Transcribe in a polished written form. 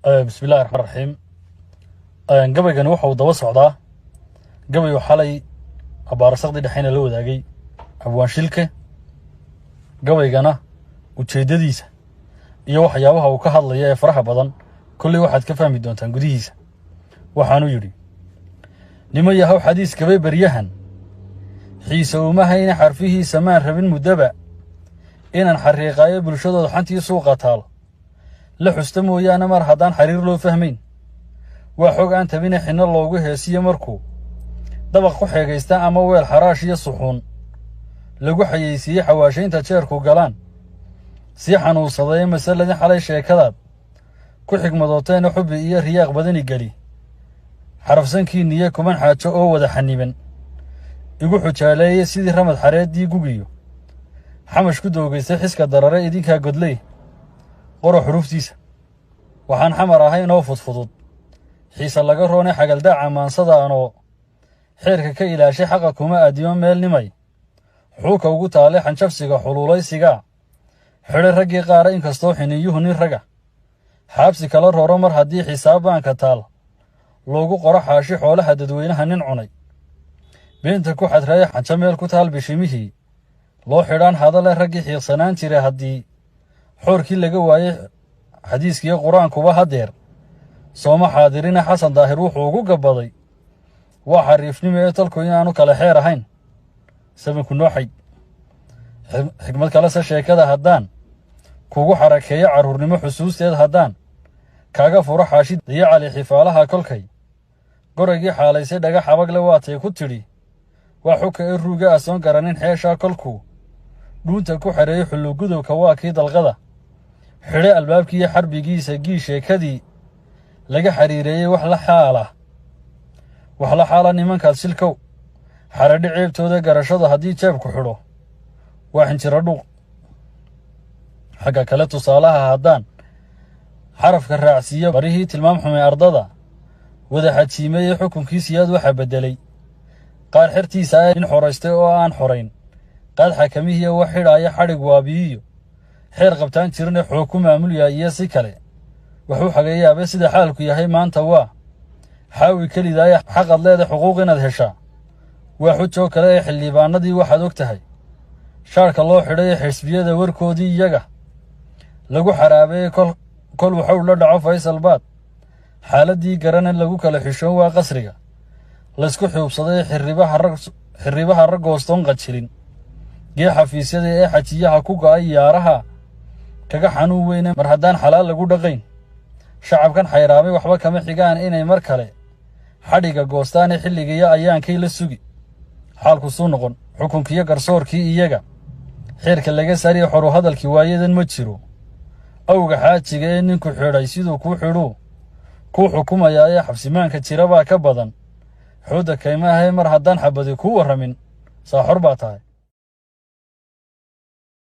بسم الله الرحمن الرحيم. gabaygan wuxuu daba socdaa gabayo xalay abaarasaqdi dhaxayna la wadaagay abwaan shilke. gabaygana ujeedadiisa iyo waxyaabaha uu ka hadlaya ee faraha badan kulli waxaad ka fahmi doontaan gudihiisa. waxaanu yiri nima yahow xadiis gabay baryahan xiisa uma hayna xarfihiisa maan rabin mudaba inaan xariiqayo bulshadooda xantii suuqa taal la xusta mooyaane mar haddaan xariir loo fahmayn waa xog aan tabina xinno loogu heesiyo markuu dabaq ku xeegaysta ama weel xaraash iyo suxuun lagu xayeysiiyey xawaashaynta jeerku galaan sii xanuunsaday masaladin xalay sheekadaad ku xigmadooteena xubbi iyo riyaaq badani geli xarafsankii niye kuman xaajo oo wada xaniban igu xujaaleeyey sidii ramad xareeddii gugiyo xamash ku doogaystay xiska darare idinkaa godley qoro xuruftiisa waxaan xamar ahayn oo fudfudud xiise laga roonay xagaldaaca maansadaanoo xeerka ka ilaashay xaqa kuma aadimo meel nimay xuuka ugu taalay xanjabsiga xuluulaysigaa xidhay raggii qaara inkastoo xiniyuhu nin raga xaabsi kala rooro mar haddii xisaabbaanka taal loogu qoro xaashi xoolaha dadweynaha nin cunay beenta ku xadreeya xanjo meel ku taal bishimihii loo xidhaan hadale raggii xiiqsanaan jiray haddii xoorkii laga waayey xadiiskiiyo qur-aankuba haddeer sooma xaadirina xasan daahir wuxuu ugu gabbaday waa xariifnimo ee talku inaanu kala xeer ahayn sabinku nooxay xigmad kalese sheekada haddaan kugu xarakeeyo carruurnimo xusuusteed haddaan kaaga furo xaashi dayacali xifaalaha kolkay goraygii xaalaysay dhagax abagle waatay ku tidhi waa xugka ee ruuga asoon garanin xeeshaa kolkuu dhuunta ku xereeyey xullugudubka waa kii dalqada xidhay albaabkiiyo xarbigiisa gii sheekadii laga xariireeyey wax la xaala nimankaad silkow xaradhi ceebtooda garashada haddii jeebku xidho waa xinjiro dhuuq xagga kale tusaalaha haddaan xarafka raacsiiyo barihii tilmaam xumay ardada wada xajiimeeyey xukunkiisiyaad waxaa beddelay qaar xertiisa ah nin xoraystay oo aan xorayn qaad xakamihiiya wax xidhaaya xadhig waabiyiyo xeer qabtaan jirine xoog ku maamulyaa iyo si kale wuxuu xagayaabay sida xaalku yahay maanta waa xaawi kelidaaya xaqad leeda xuquuq inaad heshaa waa xujoo kale ee xildhibaanadii waxaad og tahay shaarka loo xidhay ee xisbiyada warkoodii iyaga lagu xaraabeeyey kol waxuu la dhaco faysal baad xaaladdii garana lagu kala xishoon waa qasriga laysku xuubsaday xirribaha raggoostoon qajilin gee xafiisyada ee xajiyaha ku go'ay yaaraha kaga xanuun weyne mar haddaan xalaal lagu dhaqayn shacabkan xayraamay waxba kama xigaan inay mar kale xadhiga goostaane xilligiiyo ayaankay la sugi xaalku suu noqon xukunkiiyo garsoorkii iyaga xeerka laga saariya xoru hadalkii waayadan ma jiro awga xaajiga ee ninku xidhay siduu kuu xidhuu kuu xukumayaa ee xabsimaanka jira baa ka badan xoodda kaymaahee mar haddaan xabadi kuu warramin saaxor baa tahay.